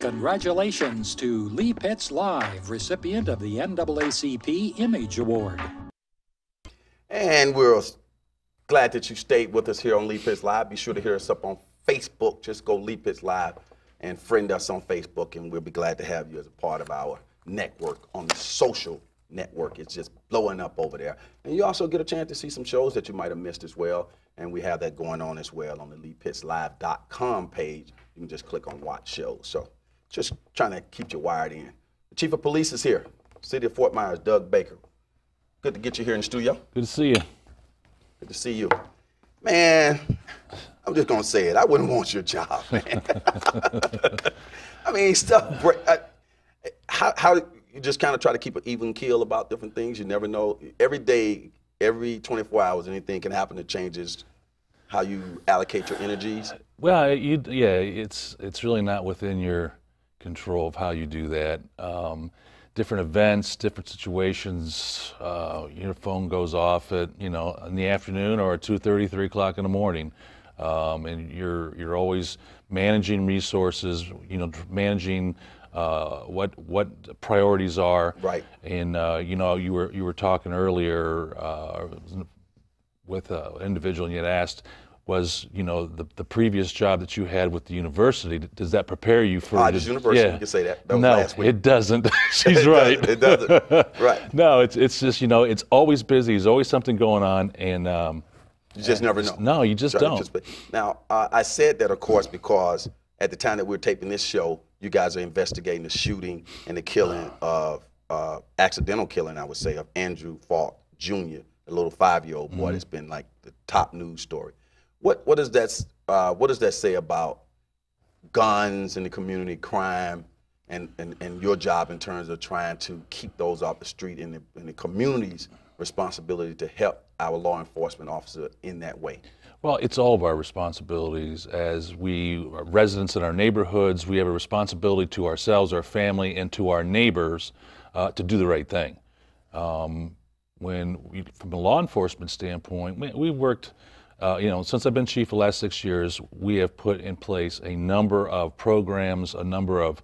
Congratulations to Lee Pitts Live, recipient of the NAACP Image Award. And we're glad that you stayed with us here on Lee Pitts Live. Be sure to hit us up on Facebook. Just go Lee Pitts Live and friend us on Facebook, and we'll be glad to have you as a part of our network on the social network. It's just blowing up over there. And you also get a chance to see some shows that you might have missed as well, and we have that going on as well on the LeePittsLive.com page. You can just click on Watch Shows. So just trying to keep you wired in. The Chief of Police is here. City of Fort Myers, Doug Baker. Good to get you here in the studio. Good to see you. Good to see you. Man, I'm just going to say it. I wouldn't want your job, man. I mean, stuff, how you just kind of try to keep an even keel about different things. You never know. Every day, every 24 hours, anything can happen that changes how you allocate your energies. Well, it's really not within your control of how you do that. Different events, different situations. Your phone goes off at in the afternoon or at 2:30, 3 o'clock in the morning, and you're always managing resources. Managing what priorities are. Right. And you were talking earlier with an individual, and you had asked, was the previous job that you had with the university, does that prepare you for this university? Yeah. You can say that. That was no, last week. it doesn't. She's right. It doesn't. Right. No, it's just it's always busy. There's always something going on, and you just never know. No, you just don't. Now, I said that, of course, because at the time that we're taping this show, you guys are investigating the shooting and the killing of accidental killing, I would say, of Andrew Falk Jr., the little 5-year-old boy. That's been like the top news story. What does that say about guns in the community, crime, and your job in terms of trying to keep those off the street, and the community's responsibility to help our law enforcement officer in that way? Well, it's all of our responsibilities as residents in our neighborhoods. We have a responsibility to ourselves, our family, and to our neighbors to do the right thing. From a law enforcement standpoint, we worked. Since I've been chief the last 6 years, we have put in place a number of programs, a number of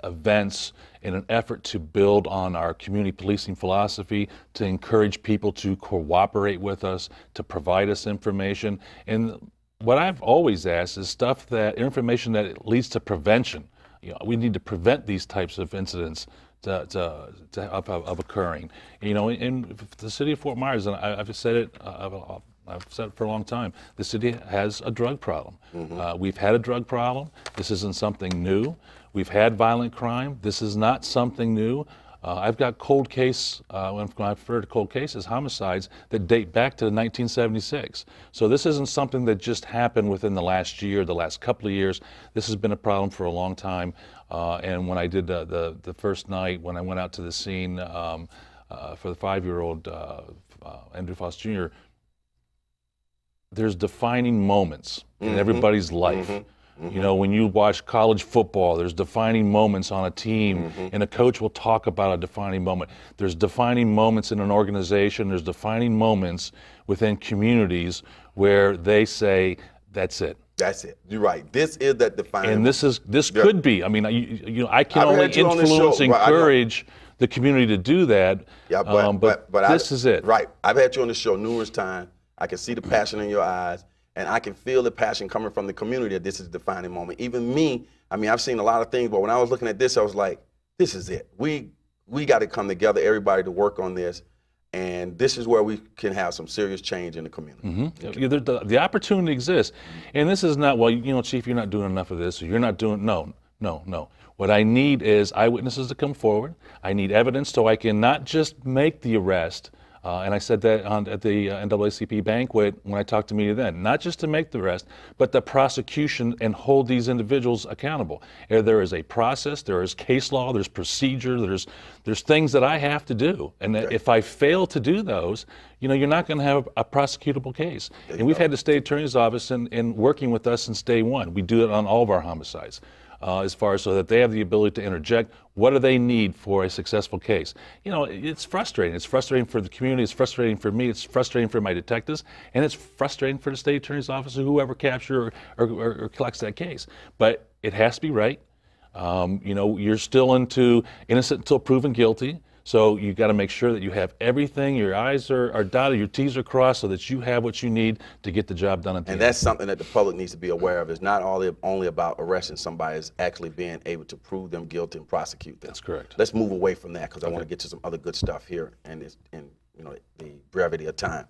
events in an effort to build on our community policing philosophy, to encourage people to cooperate with us, to provide us information. And what I've always asked is information that leads to prevention. We need to prevent these types of incidents of occurring. In the city of Fort Myers, and I've said it. I've said it for a long time, the city has a drug problem. We've had a drug problem. This isn't something new. We've had violent crime. This is not something new. I've got cold case, when I refer to cold cases, homicides that date back to 1976. So this isn't something that just happened within the last year, the last couple of years. This has been a problem for a long time. And when I did the first night, when I went out to the scene for the 5-year-old Andrew Falk Jr., there's defining moments in everybody's life. When you watch college football, there's defining moments on a team, and a coach will talk about a defining moment. There's defining moments in an organization. There's defining moments within communities where they say, that's it. That's it. You're right. This is that defining. And this could be. I mean, I can only influence, encourage the community to do that. Yeah, but this is it. Right. I've had you on the show numerous times. I can see the passion in your eyes, and I can feel the passion coming from the community that this is a defining moment. Even me, I mean, I've seen a lot of things, but when I was looking at this, I was like, this is it. We got to come together, everybody, to work on this, and this is where we can have some serious change in the community. The opportunity exists, and this is not, Chief, you're not doing enough of this, or you're not doing, no. What I need is eyewitnesses to come forward. I need evidence so I can not just make the arrest, and I said that at the NAACP banquet when I talked to media then, not just to make the arrest, but the prosecution and hold these individuals accountable. There is a process, there is case law, there's procedure, there's things that I have to do. And if I fail to do those, you're not going to have a prosecutable case. And we've had the state attorney's office in working with us since day one. We do it on all of our homicides. As far as so that they have the ability to interject. What do they need for a successful case? It's frustrating. It's frustrating for the community. It's frustrating for me. It's frustrating for my detectives, and it's frustrating for the state attorney's office or whoever captures or collects that case. But it has to be right. You know, you're still into innocent until proven guilty. So you got to make sure that you have everything, your I's are dotted, your T's are crossed, so that you have what you need to get the job done at the end. And that's something that the public needs to be aware of. It's not only about arresting somebody, it's actually being able to prove them guilty and prosecute them. That's correct. Let's move away from that, because I want to get to some other good stuff here in you know, the brevity of time.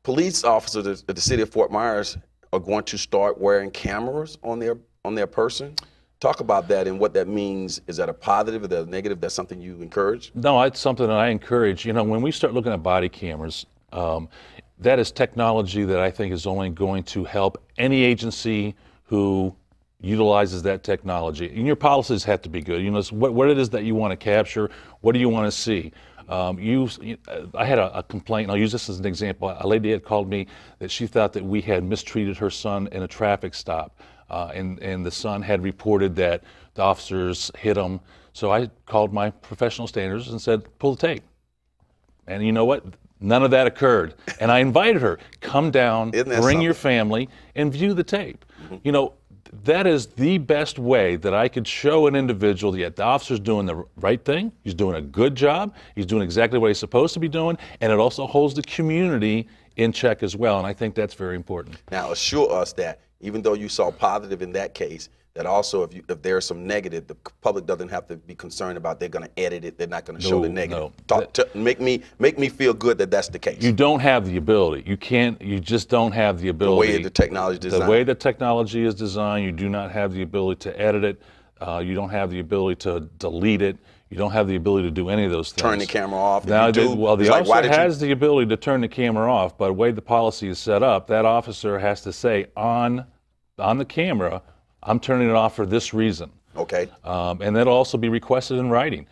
Police officers at the city of Fort Myers are going to start wearing cameras on their person. Talk about that and what that means. Is that a positive? Is that a negative? That's something you encourage? No, it's something that I encourage. You know, when we start looking at body cameras, that is technology that I think is only going to help any agency who utilizes that technology. And your policies have to be good. You know, what it is that you want to capture, what do you want to see? I had a complaint, and I'll use this as an example. A lady had called me that she thought that we had mistreated her son in a traffic stop. And the son had reported that the officers hit him. So I called my professional standards and said, pull the tape. And you know what? None of that occurred. And I invited her, come down, bring your family, and view the tape. You know, that is the best way that I could show an individual that the officer's doing the right thing, he's doing a good job, he's doing exactly what he's supposed to be doing, and it also holds the community in check as well, and I think that's very important. Now, assure us that even though you saw positive in that case, that also if there's some negative, the public doesn't have to be concerned about they're going to edit it, they're not going to show the negative. Make me feel good that that's the case. You don't have the ability. You just don't have the ability. The way the technology is designed. The way the technology is designed, you do not have the ability to edit it. You don't have the ability to delete it. You don't have the ability to do any of those things. Turn the camera off. Now, the officer has the ability to turn the camera off, but the way the policy is set up, that officer has to say on the camera, I'm turning it off for this reason. Okay. And that'll also be requested in writing.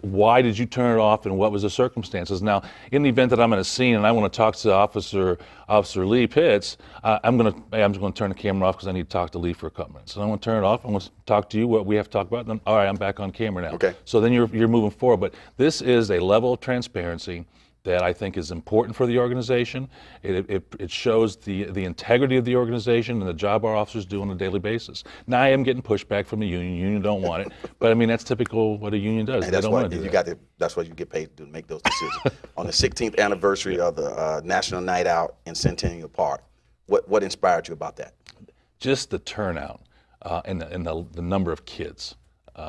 Why did you turn it off, and what was the circumstances? Now, in the event that I'm in a scene and I want to talk to Officer Lee Pitts, I'm just going to turn the camera off because I need to talk to Lee for a couple minutes. So I'm going to turn it off. I'm going to talk to you, what we have to talk about. Then, all right, I'm back on camera now. Okay. So then you're moving forward. But this is a level of transparency that I think is important for the organization. It shows the integrity of the organization and the job our officers do on a daily basis. Now, I am getting pushback from the union. The union don't want it, but I mean, that's typical what a union does. They don't want to do that. That's what you get paid to make those decisions. On the 16th anniversary of the National Night Out in Centennial Park, what inspired you about that? Just the turnout and the number of kids.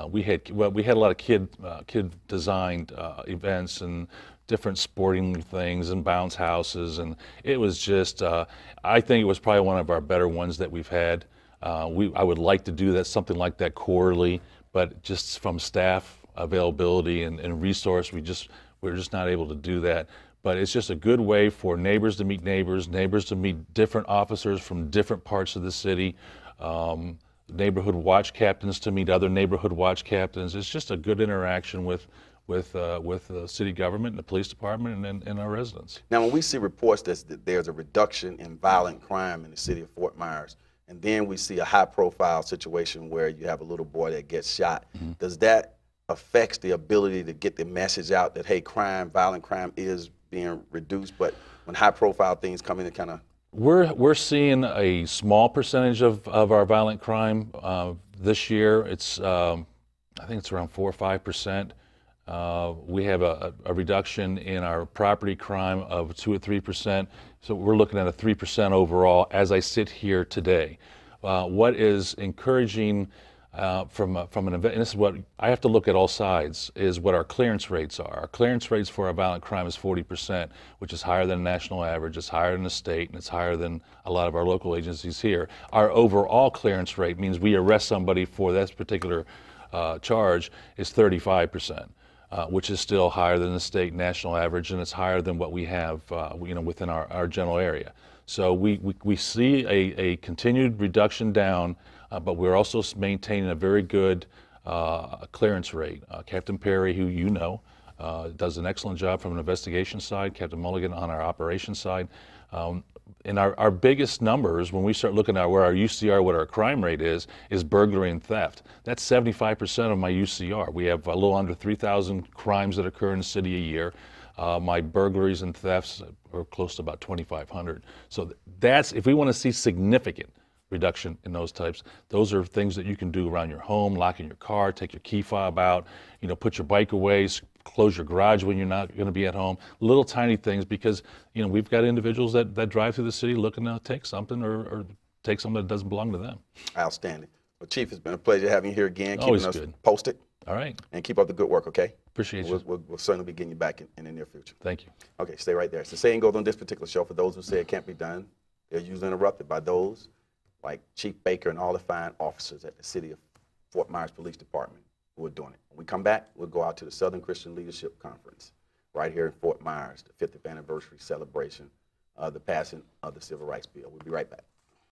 We had a lot of kid designed events and different sporting things and bounce houses, and it was just I think it was probably one of our better ones that we've had. I would like to do something like that quarterly, but just from staff availability and resource, we're just not able to do that. But it's just a good way for neighbors to meet neighbors, neighbors to meet different officers from different parts of the city, neighborhood watch captains to meet other neighborhood watch captains. It's just a good interaction with the city government and the police department and our residents. Now, when we see reports that there's a reduction in violent crime in the city of Fort Myers, and then we see a high-profile situation where you have a little boy that gets shot, does that affect the ability to get the message out that, hey, violent crime is being reduced, but when high-profile things come in, it kind of... We're seeing a small percentage of our violent crime this year. It's I think it's around 4 or 5%. We have a reduction in our property crime of 2 or 3%. So we're looking at a 3% overall as I sit here today. What is encouraging from an event, and this is what I have to look at all sides, is what our clearance rates are. Our clearance rates for our violent crime is 40%, which is higher than the national average, it's higher than the state, and it's higher than a lot of our local agencies here. Our overall clearance rate means we arrest somebody for that particular charge is 35%. Which is still higher than the state national average, and it's higher than what we have within our general area. So we see a continued reduction down, but we're also maintaining a very good clearance rate. Captain Perry, who you know, does an excellent job from an investigation side, Captain Mulligan on our operations side. And our biggest numbers, when we start looking at where our UCR, what our crime rate is burglary and theft. That's 75% of my UCR. We have a little under 3,000 crimes that occur in the city a year. My burglaries and thefts are close to about 2,500. So that's, if we want to see significant reduction in those types. Those are things that you can do around your home, lock in your car, take your key fob out, you know, put your bike away, close your garage when you're not going to be at home. Little tiny things, because, you know, we've got individuals that drive through the city looking to take something or take something that doesn't belong to them. Outstanding. Well, Chief, it's been a pleasure having you here again, Always keeping us good. posted. All right. And keep up the good work, okay? Appreciate you. We'll certainly be getting you back in the near future. Thank you. Okay, stay right there. So the saying goes on this particular show, for those who say it can't be done, they're usually interrupted by those like Chief Baker and all the fine officers at the City of Fort Myers Police Department who are doing it. When we come back, we'll go out to the Southern Christian Leadership Conference right here in Fort Myers, the 50th anniversary celebration of the passing of the Civil Rights Bill. We'll be right back.